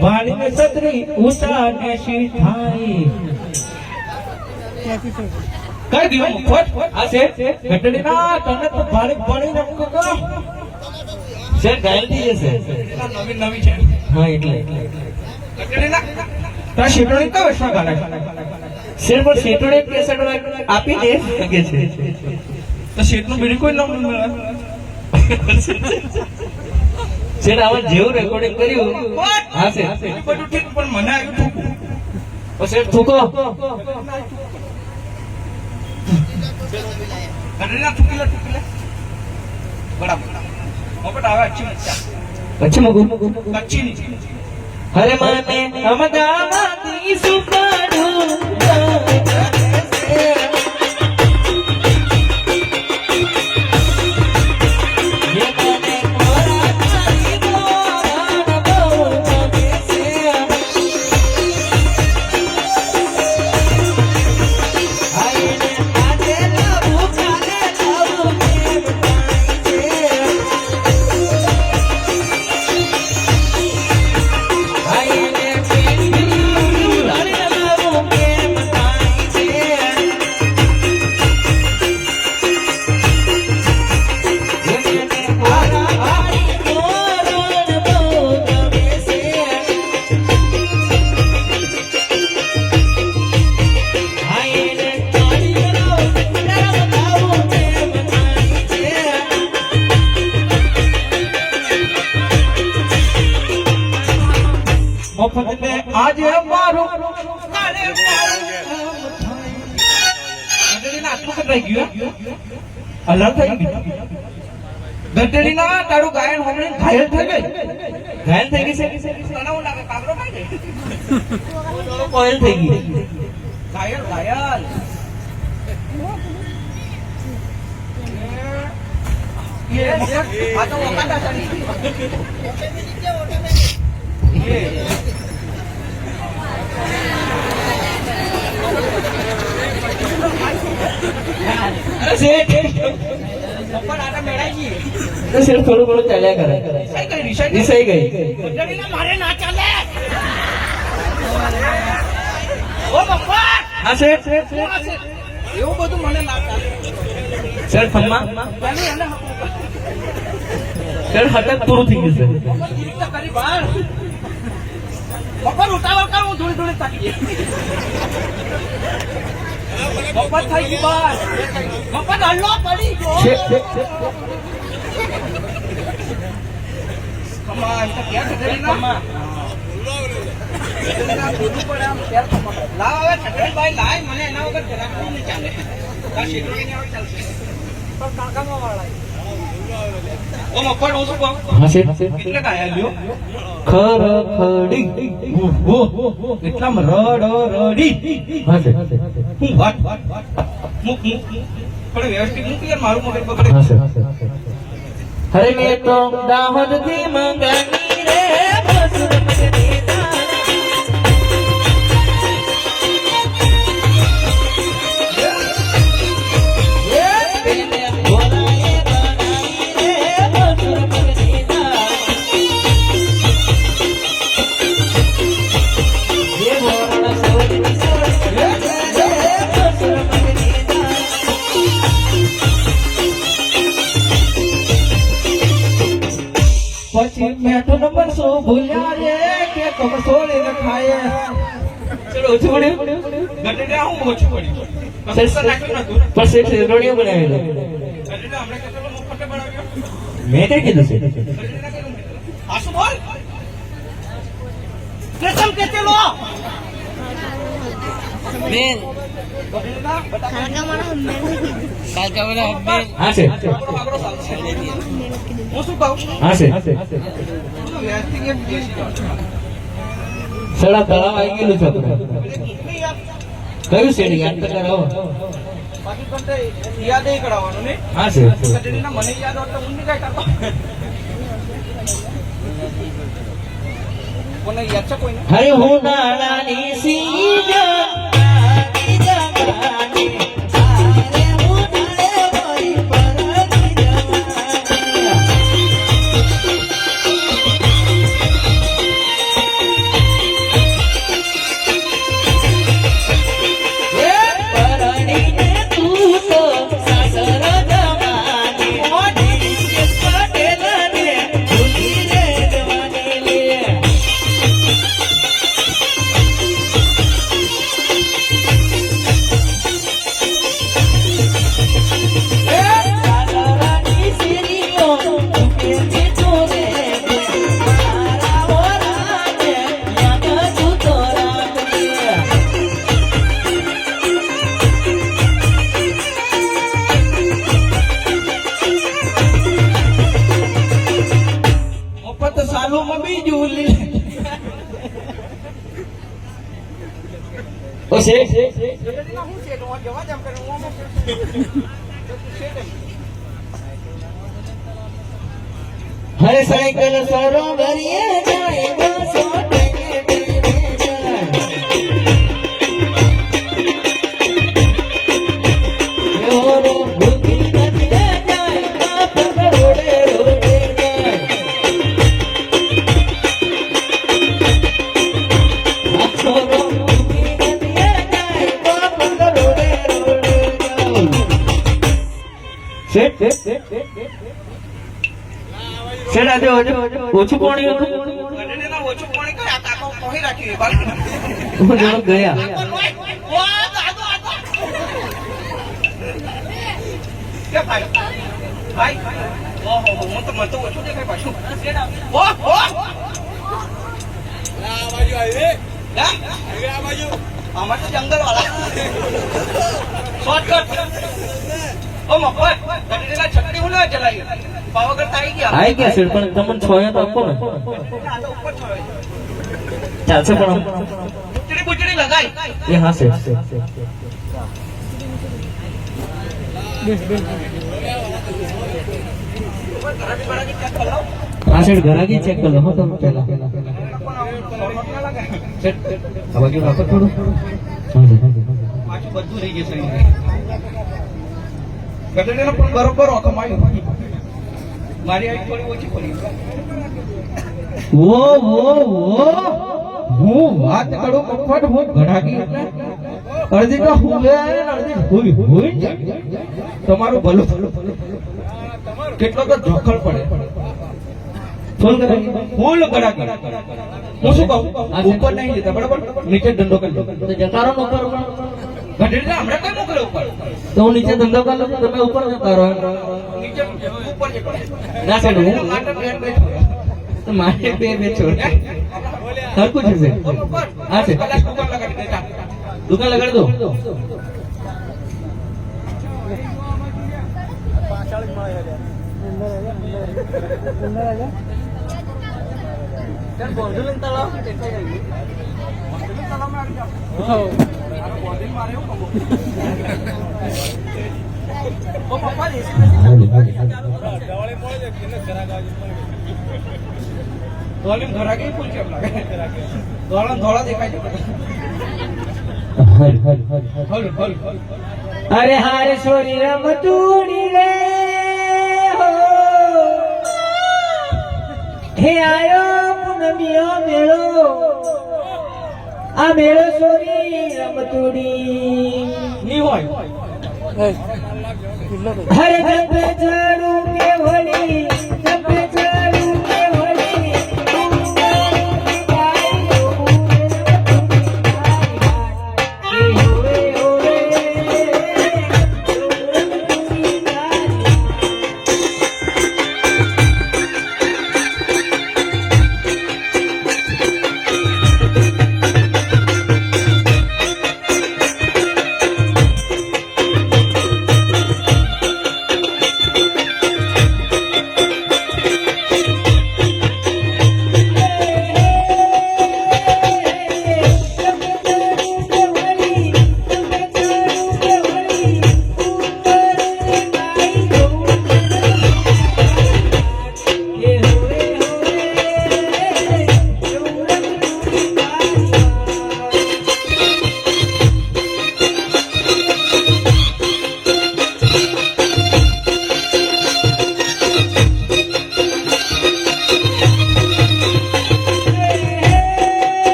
ભાળીને સતરી ઉષા ને શી થાય કઈ દીવો ફોટ આ છે ઘટડી ના તને તો ભાળી ભાળી રમકો કો છે ગાયલ દી છે નવી નવી છે હા એટલે ઘટડી ના તા શેટોડી તો વસવા ગાલે શેર પર શેટોડી કેસેટ આપી દે કે છે તો શેટ નું બીડી કોઈ નામ મળે શેટ આવા જેવું રેકોર્ડિંગ કર્યું હા છે બધું ઠીક પણ મને આવ્યું ઠૂકો ઓ શેટ ઠૂકો કરેલા ઠૂકીલા બરાબર મોકટ આવે अच्छी मगु अच्छी नहीं हरे माने अमदावादी सुपारू आज मारो अरे ગઢડીના આટલું કટાઈ ગયું અલગ થઈ ગયું ગઢડીના તારું ગાયન હોમણી ઘાયલ થઈ ગઈ છે તને હું લાગે કાબરો ખાઈ ગઈ કોયલ થઈ ગઈ ઘાયલ ये आ तो वकाता चली ये सिर्फ थोड़ा बहुत चलिया करे सही गई मारे ना चले ओ बापा हां सेठ એવું બધું મને ના ચાલે સર ફમ્મા સર હટક પૂરું થઈ ગયું છે કરી બહાર બપોર ઉતાવળ કર હું થોડી થોડી થાકી ગઈ બપોર થઈ ગઈ બહાર બપોર હલ્લો પડી ગયો કમા તો ક્યાં છે કમા લાવ હવે છટરીભાઈ લાય મને એના વગર જરાકું નહીં ચાલે આ શેકડી ને હવે ચાલશે પણ કાકામાં વાળા ઓ મફળ ઓછું કો હા છે કેટલા કાયા લ્યો ખરખડી ઓ કેટલામ રડી હા છે હું વાત મુક પણ વ્યવસ્થિત મુક યાર મારું મગજ બગડે હા છે હરે મે તો દાહોદ થી મંગાની રે બસુર મગની પછી મેઠો નંબર 100 ભૂલ્યા રે કે કમ સોળે ન ખાય ચલો ઓછું પડ્યું ગટડા હું ઓછું પડ્યું સેસર નાખ્યું નતું પછી રોડિયો બનાવેલો ગટડા આપણે કેટલો મુખટે બનાવ્યો મેં કે કીધું છે આસુ બોલ પ્રથમ કે ચલો મેન ગટડા કાલકા મારા હબ્બે હા છે આગળ ચાલશે હું શું કહું હા છે સડા તળાવ આવી ગયેલું છે કયું છે યાદ તો કરાવો બાકી પણ યાદ એ કરાવવાનું ને હા છે કટડીના મને યાદ હોય તો હું નહીં કાઈ કરતો કોને યાદ છે કોઈને હરે હું નાળાની સીજા શેઠ હરે સાયકલ સરોવરીએ જાય બસો ટેકે બેને જાય યોરો ભૂખી નથી જાય બાપ રોડે રોડે જાય છોરો ભૂખી નથી જાય બાપ રોડે રોડે જાય શેઠ શેઠ આજે ઓછું પાણી હતું ઓછું પાણી કયા કાકો કહી રાખ્યું ગયા કે ભાઈ ભાઈ ઓહો હું તો મતો ઓછું દેખાય પાછું ઓહો આ બાજુ આવી આ બાજુ અમાર તો જંગલ વાળા શોર્ટકટ ઓ મફત ગઢડીના છકડી હું ના ચલાવી પાવાગઢ આવી ગયા સર પણ તમને છોયા તો આપો ને ચાલશે પણ બુચડી બુચડી લગાઈ એ હા છે આ સાઈડ ઘરાકી ચેક કર લો હો તમે પહેલા આ બાજુ રાખો થોડું પાછું બધું રહી જશે ગઢડીનો પણ બરોબર ઓકમ આવ્યો મારી આઈ થોડી ઓછી પડી હું વાત કરું કમ્ફર્ટ હું ઘડાકી અડધી તો હુએ અડધી હુઈ તમારું ભલું કેટલો તો જોખલ પડે ફૂલ ઘડાકી હું શું કહું ઉપર નહીં જતા બરાબર નીચે ધંધો કરી દો જતારો ઉપર ગઢડીને હમણાં કઈ મોકલે ઉપર તો હું નીચે ધંધો કરી લઉં તમે ઉપર જતા રહો નીચે ઉપર જતો ના સાહેબ હું મારે બે છોડ હરકું છે હા છે દુકાન લગાડી દો અરે હારે સોરી રમતુડી રે હે આયો પૂનમિયો મેળો આ મેળો સોરી રમતુડી ની હોય હરે જપે ચડું કે હોલી જપે ચડું કે હોલી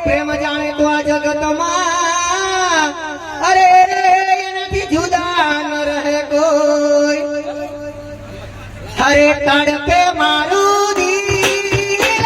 પ્રેમ જાણે તો આ જગતમાં અરે એનાથી જુદા ન રહે કોઈ હરે તડપે મારું દિલ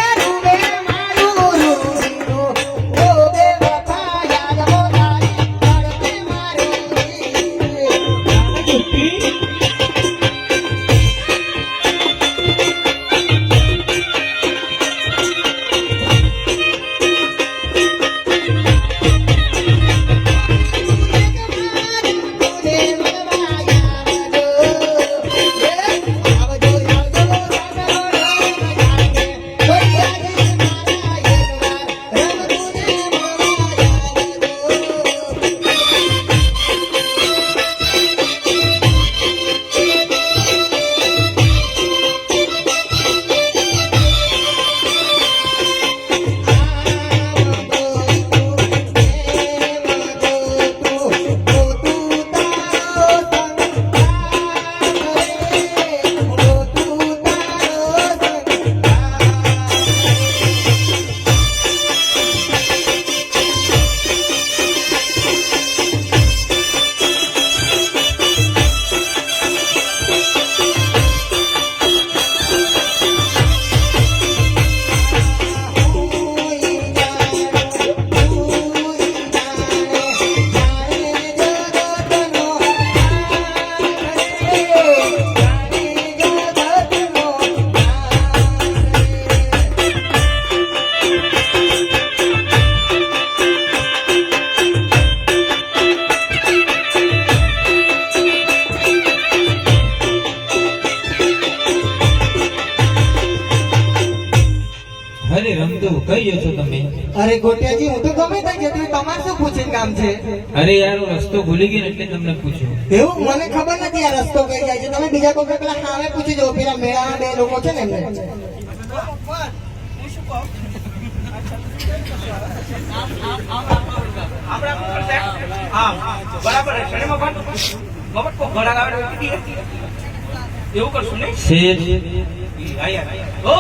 પૂછીને કામ છે? અરે યાર રસ્તો ભૂલી ગયો ને એટલે તમને પૂછ્યું. એવું મને ખબર નથી આ રસ્તો કઈ જાય છે. તમે બીજા કોઈ પેલા સામે પૂછી જુઓ, પેલા મેળાના બે લોકો છે ને એમને. હું શું કહું? હા, બરાબર છે. શેરીમાં પણ મફત કોઈ ઘોડા લાવે તો કીધી. એવું કરશું નહીં? શેઠ આયા. ઓ